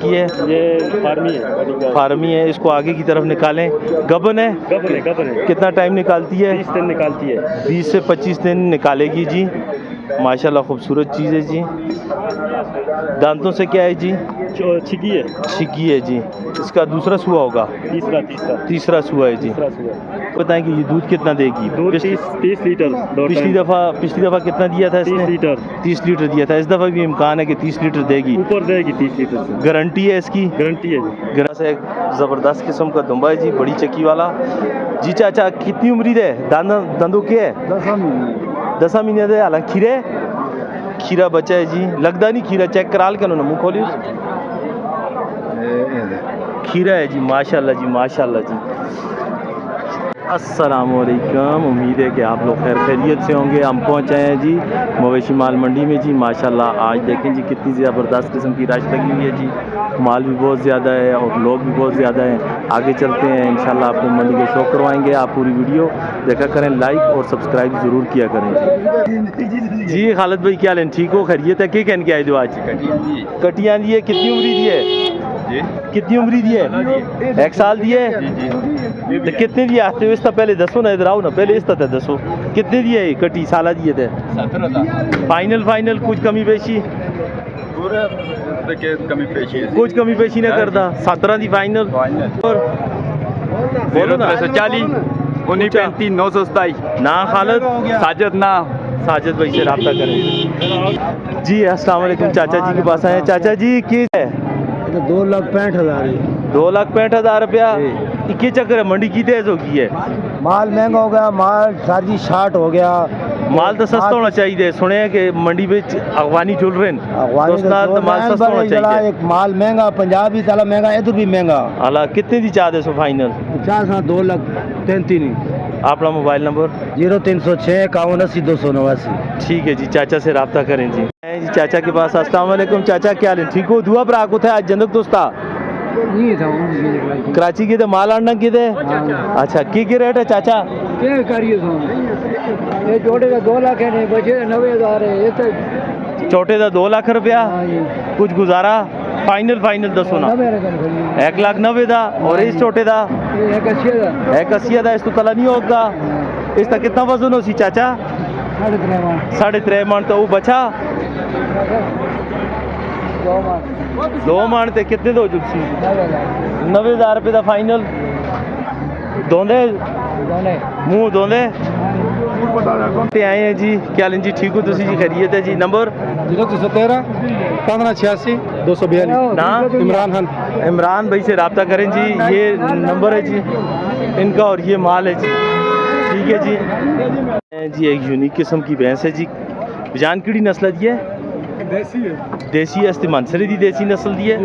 की है? ये फार्मी है। फार्मी है। इसको आगे की तरफ निकालें। गबन है? गबन है। कितना टाइम निकालती है? 20 दिन निकालती है। 20 से 25 दिन निकालेगी जी। माशाल्लाह खूबसूरत चीज़ है जी। दांतों से क्या है जी? छिकी है। छिकी है जी। इसका दूसरा सुआ होगा? तीसरा सुआ है जी। बताएं कि ये दूध कितना देगी? दूध 30 लीटर। पिछली दफ़ा कितना दिया था इसने? 30 लीटर दिया था। इस दफ़ा भी इम्कान है कि 30 लीटर देगी? ऊपर देगी 30 लीटर से। गारंटी है इसकी? गारंटी है जी। घर से एक ज़बरदस्त किस्म का दुम्बा है जी, बड़ी चक्की वाला जी। चाचा कितनी उम्र है? दंदों के है? 10 महीने दे। हालांकि खीरा बचा है जी। लगता नहीं खीरा, चेक करा के उन्होंने मुँह खोली। खीरा है जी। माशाल्लाह जी, माशाल्लाह जी। अस्सलामुअलैकुम। उम्मीद है कि आप लोग खैर खैरियत से होंगे। हम पहुँचे हैं जी मवेशी माल मंडी में जी। माशाल्लाह आज देखें जी कितनी ज़बरदस्त किस्म की रश लगी हुई है जी। माल भी बहुत ज़्यादा है और लोग भी बहुत ज़्यादा हैं। आगे चलते हैं, इंशाल्लाह आपको मंडी के शो करवाएंगे। आप पूरी वीडियो देखा करें, लाइक और सब्सक्राइब ज़रूर किया करें जी। खालिद भाई क्या लें? ठीक हो? खैरियत है? क्या कहने के आए दो आज? कटियाँ दी है। कितनी उम्र दी है जी? कितनी उम्र दी है? 1 साल दी है तो कितने दिए आते हो? इसका पहले दसो ना, इधर आओ ना, पहले इसका दसो कितने दिए? कटी साला दिए थे? 17,000। कुछ कमी पेशी? कुछ कमी पेशी ना करता। 17 दी फाइनल। और बोलो ना। 40 1935 927 ना खालिद साजिद ना साजिद भाई से रब्ता करें जी। अस्सलाम वालेकुम। चाचा जी के पास आए। चाचा जी की है? 2,65,000। 2,65,000 रुपया। क्या चक्कर है? मंडी की तेज हो गई है? माल महंगा हो गया, माल सारी शार्ट हो गया। माल तो सस्ता होना चाहिए। सुने हैं कि मंडी में अगवानी चल रहे हैं तो माल सस्ता होना चाहिए। एक माल महंगा, पंजाब भी साला महंगा, इधर भी महंगा। अला कितने दी चाहते सो फाइनल? 2,33,000। अपना मोबाइल नंबर? 0306 51 80 289। ठीक है जी, चाचा से रब्ता करें जी। चाचा के पास। अस्सलाम वालेकुम। चाचा क्या हाल है? ठीक हो? दुआ पर को थे आज जनक दोस्ता कराची के थे माल आना के थे। अच्छा की रेट है चाचा? क्या करिए ये छोटे का 2 लाख है, नहीं बचे 90,000 है। ये तो छोटे का 2 लाख रुपया। कुछ गुजारा? फाइनल दसो ना। 1,90,000 दा। और इस छोटे का 1,80,000 दा। इस तो तला नहीं होगा। इसका कितना वजन हो सी चाचा? 3.5 मन। तो वो बचा 2 मन ते कितने दो जुलसी? 90,000 रुपये का फाइनल। दोंदे मुँह दोंदे आए हैं जी। क्या लें जी? ठीक हो तुसी जी? खैरियत है जी। नंबर 0313 1586 242। ना इमरान खान। इमरान भाई से रब्ता करें जी। ये नंबर है जी इनका और ये माल है जी। ठीक है जी। एक यूनिक किस्म की भैंस है जी। जान कीड़ी नस्ल दी है? देसी है। मानसरे दी देसी नस्ल दी है।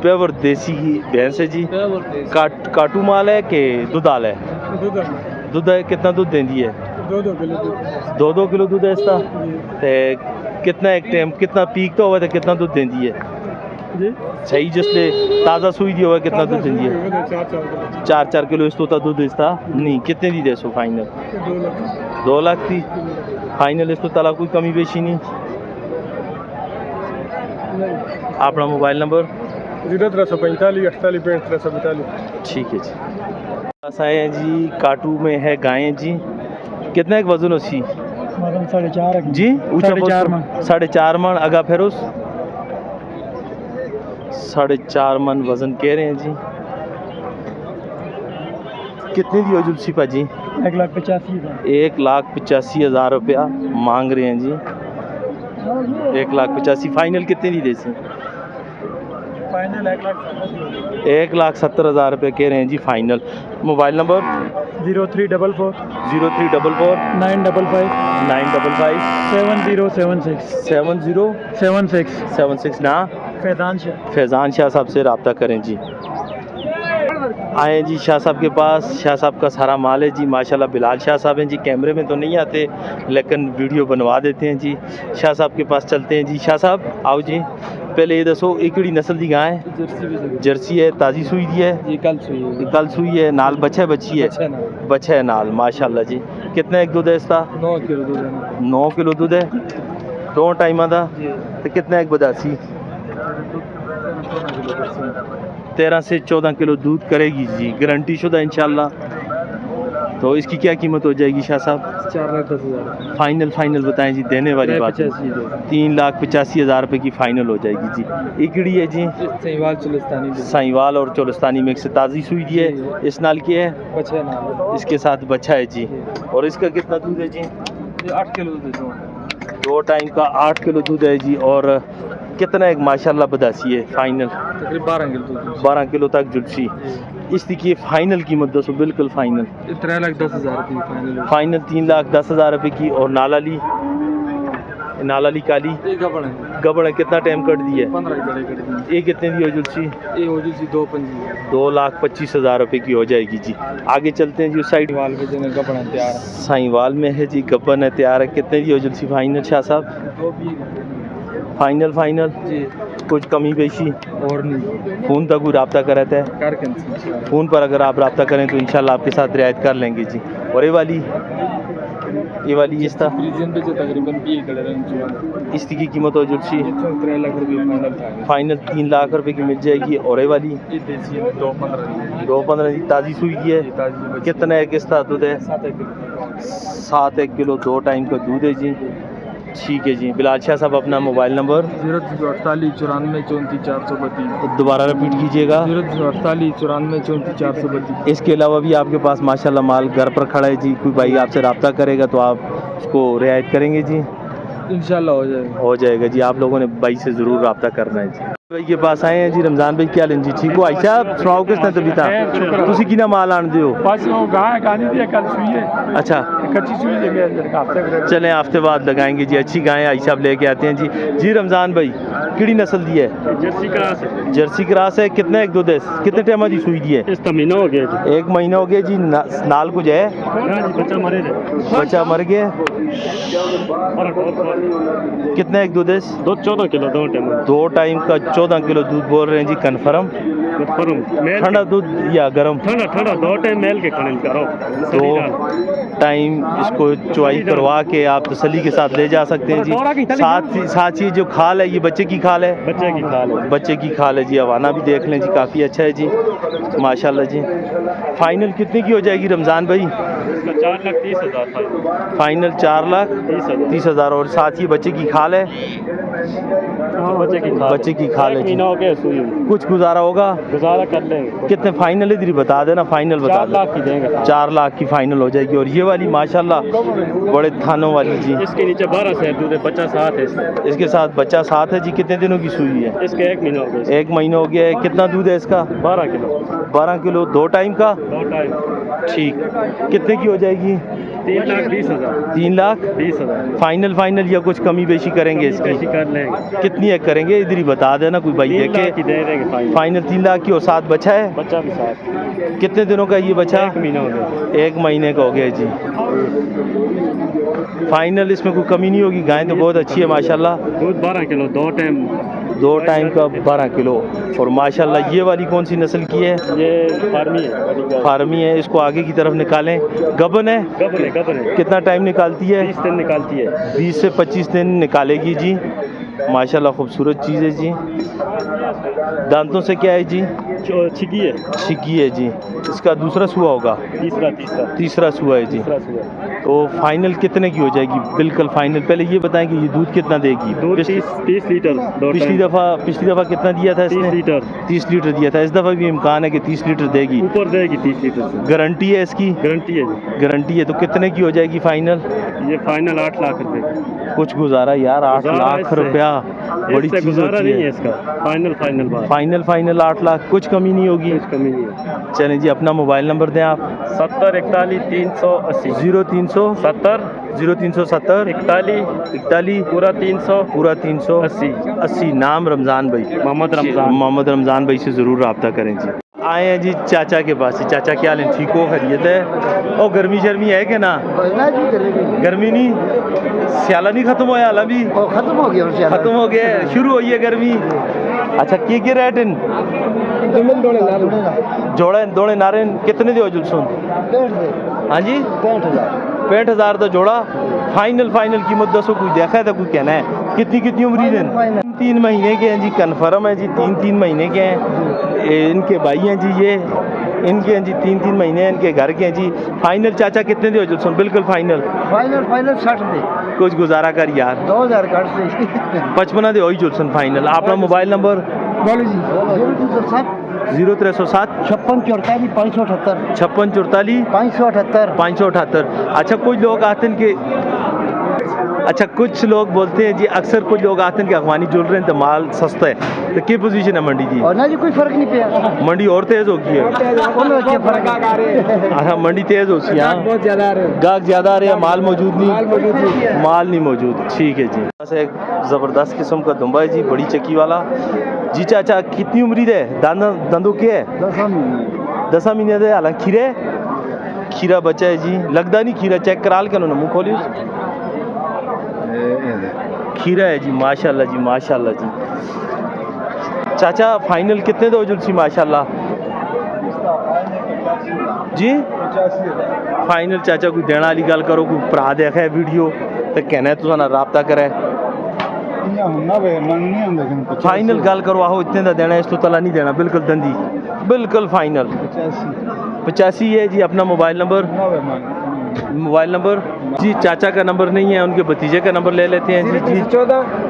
प्योर देसी की भैंस है जी। काटू माल है कि दुधाल है? दूध है। कितना दूध देती है? 2 किलो दूध है इसका। कितना एक टाइम कितना पीक तो हुआ था? कितना दूध देती है सही? जिसले ताज़ा सुई दी हुआ कितना दूध देती है? 4 किलो इस तो दूध इसका नहीं। कितने दी दे सो फाइनल? 2 लाख थी फाइनल। इस तो तला कोई कमी पेशी नहीं। अपना मोबाइल नंबर? 0345 48 65 ठीक है जी। पास आए हैं जी। काटू में है गायें जी। कितना एक वजन उसी? 4.5 जी। ऊंचा 4.5 मन। अगा फिर उस 4.5 मन वजन कह रहे हैं जी। कितनी दी हो जुलसी पाजी? 1,85,000। 1,85,000 रुपया मांग रहे हैं जी। 1,85,000 फाइनल कितने दी देसी? फाइनल 1,70,000 रुपये कह रहे हैं जी फाइनल। Mobile number? 0344 0344 955 955 7076 7076 ना फैज़ान शाह साहब से रब्ता करें जी। आए जी शाह साहब के पास। शाह साहब का सारा माल है जी। माशाल्लाह बिलाल शाह साहब हैं जी। कैमरे में तो नहीं आते लेकिन वीडियो बनवा देते हैं जी। शाह साहब के पास चलते हैं जी। शाह साहब आओ जी। पहले ये दसो एकड़ी नस्ल की गाय है? जर्सी है। ताज़ी सुई दी है? कल सुई है। नाल बच्चा बच्ची है? बच्चा है नाल। माशाल्लाह जी। कितना एक दूध है इसका? 9 किलो दूध है। 2 टाइम का। तो कितना एक बदासी? 13 से 14 किलो दूध करेगी जी, गारंटी शुदा इंशाल्लाह। तो इसकी क्या कीमत हो जाएगी शाह साहब? 4,10,000 फाइनल फाइनल बताएं जी, देने वाली बात है। 3,85,000 रुपये की फ़ाइनल हो जाएगी जी। इकड़ी है जी सहीवाल चुलस्तानी साहिवाल और चोलस्तानी मिक्स से ताज़ी सुई दी है। इस नाल की है, बच्चा नाम इसके साथ बच्चा है जी। और इसका कितना दूध है जी? 8 किलो दूध दो टाइम का 8 किलो दूध है जी। और कितना एक माशाल्लाह बदासी है फाइनल? तकरीबन 12 किलो दूध 12 किलो तक जुड़सी। इसकी की फ़ाइनल कीमत दसो, बिल्कुल फ़ाइनल 3,10,000 की फाइनल फ़ाइनल 3,10,000 रुपये की। और नालाली नालाली काली गबड़ कितना टाइम कट दी है? 15 ये कितने की हो जुलसी? ये हो जी 2,25,000 2,25,000 रुपये की हो जाएगी जी। आगे चलते हैं जी उस साइड। वाल के जगह कपड़ा तैयार है साहिवाल में है जी, गब्बन है, तैयार है। कितने की हो जुलसी फाइनल शाह साहब? फाइनल फाइनल जी कुछ कमी बेशी और नहीं फ़ोन तक कोई रब्ता कराता है? कर फ़ोन पर अगर आप रब्ता करें तो इंशाल्लाह आपके साथ रियायत कर लेंगे जी। और ये वाली इसका फ्रीजन पे जो तकरीबन 20 कलर है इसकी की कीमत हो जुलसी? 3 लाख रुपये फाइनल था फाइनल 3 लाख रुपए की मिल जाएगी। और ये वाली ये देसी है 2,15 2,15 की ताज़ी सुई की है। ताजी कितना है, किसका दूध है? 7 किलो 2 टाइम का दूध है जी। ठीक है जी। बिलाल शाह साहब अपना मोबाइल नंबर 048 94 34 432 दोबारा रिपीट कीजिएगा। 048 94 34 432। इसके अलावा भी आपके पास माशाल्लाह माल घर पर खड़ा है जी। कोई भाई आपसे रब्ता करेगा तो आप उसको रियायत करेंगे जी? इंशाल्लाह हो जाएगा हो जाएगा जी। आप लोगों ने भाई से ज़रूर रब्ता करना है जी। भाई के पास आए हैं जी। रमज़ान भाई क्या लें जी? ठीक हो आई साहब? सुनाओ किसने तभी था तुसी किना माल आन दियो? बस वो गाय गानी थी कल सुई है अच्छा कच्ची सुई है मेरे हफ्ते चलें हफ्ते बाद लगाएंगे जी। अच्छी गायें आई साहब लेके आते हैं जी। जी रमज़ान भाई किड़ी नस्ल दी है? जर्सी क्रॉस है जर्सी क्रॉस है। कितने एक दूध है? कितने टाइम की सुई दी है? इस महीना हो गया जी 1 महीना हो गया जी। नाल कुछ है? बच्चा मरे बच्चा मर गया। कितना एक दूध है? दूध 14 किलो 2 टाइम का 14 किलो दूध बोल रहे हैं जी। कन्फर्म ठंडा दूध या गर्म? ठंडा 2 टाइम मेल के खाने करो 2 टाइम इसको चुवाई करवा के आप तसल्ली के साथ ले जा सकते हैं जी। साथ ही जो खाल है ये बच्चे की खाल है? बच्चे की खाल है जी। हवाना भी देख लें जी, काफ़ी अच्छा है जी माशाल्लाह जी। फाइनल कितने की हो जाएगी रमज़ान भाई? 4,30,000 फाइनल 4,30,000। और साथ ही बच्चे की खाल है? बच्चे की खाल है जी। हो गया सुई कुछ गुजारा होगा? गुजारा कर लेंगे कितने फाइनल इधर ही बता देना। फाइनल बता 4 लाख की देंगे 4 लाख की फाइनल हो जाएगी। और ये वाली माशाल्लाह बड़े थानों वाली जी। इसके नीचे 12 से दूध है बच्चा साथ है इसके साथ बच्चा साथ है जी। कितने दिनों की सुई है? इसके 1 महीना हो गया 1 महीना हो गया है। कितना दूध है इसका? 12 किलो 12 किलो 2 टाइम का। 2 टाइम ठीक। कितने की हो जाएगी? 3,20,000 3,20,000 फाइनल या कुछ कमी बेशी करेंगे इसकी? कर लेंगे कितनी है करेंगे इधर ही बता देना, कोई भाई 3 लाख देखे। की दे देंगे फाइनल 3 लाख की। और साथ बच्चा है? बच्चा भी साथ कितने दिनों का ये बच्चा? 1 महीना हो गया 1 महीने का हो गया जी। फाइनल इसमें कोई कमी नहीं होगी। गाय तो बहुत अच्छी है माशाल्लाह। दूध 12 किलो 2 टाइम का 12 किलो। और माशाल्लाह ये वाली कौन सी नस्ल की है? ये फार्मी है इसको आगे की तरफ निकालें। गबन है? गबन है कितना टाइम निकालती है? 20 दिन निकालती है 20 से 25 दिन निकालेगी जी। माशाल्लाह खूबसूरत चीज़ है जी। दांतों से क्या है जी? छिकी है जी। इसका दूसरा सुआ होगा? तीसरा सुआ है जी। तो फाइनल कितने की हो जाएगी? बिल्कुल फाइनल। पहले ये बताएं कि ये दूध कितना देगी? 30 लीटर पिछली दफ़ा कितना दिया था इसने? 30 लीटर दिया था। इस दफ़ा भी इम्कान है कि 30 लीटर देगी? ऊपर देगी 30 लीटर गारंटी है इसकी? गारंटी है। तो कितने की हो जाएगी फाइनल? ये फाइनल 8 लाख रुपए। कुछ गुजारा यार 8 लाख रुपया बड़ी चीज़ गुजारा होती नहीं है है। इसका। फाइनल 8 लाख, कुछ कमी नहीं होगी? कमी नहीं है। चलें जी अपना मोबाइल नंबर दें आप। 70 41 380 0370 0370 41 पूरा 380। नाम रमज़ान भाई? मोहम्मद रमज़ान भाई से ज़रूर रब्ता करें जी। आए हैं जी चाचा के पास। चाचा क्या हाल है? ठीक हो? खैरियत है? और गर्मी शर्मी है कि ना? गर्मी नहीं, स्याला नहीं खत्म होया हाल अभी? खत्म हो गया खत्म हो गया है, शुरू हुई है गर्मी। अच्छा के रेट इन जोड़े दोड़े नारेन कितने दे हो जुलसून? हाँ जी 65,000 तो जोड़ा। फाइनल कीमत दसो, कोई देखा है तो कोई कहना है? कितनी उम्र है? 3 महीने के हैं जी, कन्फर्म है जी, 3 महीने के हैं। इनके भाई हैं जी, ये इनके हैं जी, 3 महीने हैं इनके घर के हैं जी। फाइनल चाचा कितने दे हो सुन, बिल्कुल फाइनल फाइनल 60 दे कुछ गुजारा कर यार, 2000 काट से 55 दे हो सुन फाइनल। अपना मोबाइल नंबर बोलो जी 0307 0307 5644 578 5644 578 578। अच्छा कुछ लोग आते हैं कि अच्छा कुछ लोग बोलते हैं जी, अक्सर कुछ लोग आते हैं कि अफगानी जुल रहे हैं तो माल सस्ता है, तो क्या पोजीशन है मंडी की? और ना जी कोई फर्क नहीं पिया मंडी और तेज होगी है। अच्छा मंडी तेज होती है, बहुत ज्यादा आ रहे गाहक ज्यादा आ रहे हैं, माल मौजूद नहीं, हैं माल नहीं मौजूद। ठीक है जी। बस एक ज़बरदस्त किस्म का दुम्बा है जी, बड़ी चक्की वाला जी। चाचा कितनी उम्र है? दंदों के है 10 महीने दे। हालांकि खीरा बचा है जी, लगता नहीं खीरा, चेक करा के उन्होंने मुँह खोली खीरा है जी, माशाल्लाह जी, माशाल्लाह जी। चाचा फाइनल कितने दो जुलसी माशाल्लाह जी? फाइनल चाचा कोई देना वाली गल करो, कोई भरा देखा है वीडियो तो कहना है तुसा रबता करे, फाइनल गल करो आहो, इतने का देना, इस तो तला नहीं देना, बिल्कुल दंदी, बिल्कुल फाइनल 85 है जी। अपना मोबाइल नंबर जी, चाचा का नंबर नहीं है, उनके भतीजे का नंबर ले लेते हैं जी।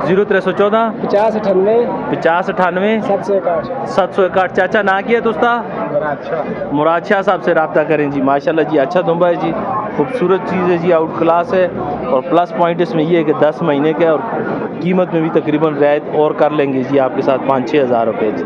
0314 50 98 701। चाचा ना किया दोस्ता मुराद शाह साहब से रब्ता करें जी। माशाल्लाह जी, अच्छा दुम्बा है जी, खूबसूरत चीज़ है जी, आउट क्लास है। और प्लस पॉइंट इसमें ये है कि 10 महीने का, और कीमत में भी तकरीबन रियायत और कर लेंगे जी आपके साथ 5-6 हज़ार रुपये जी।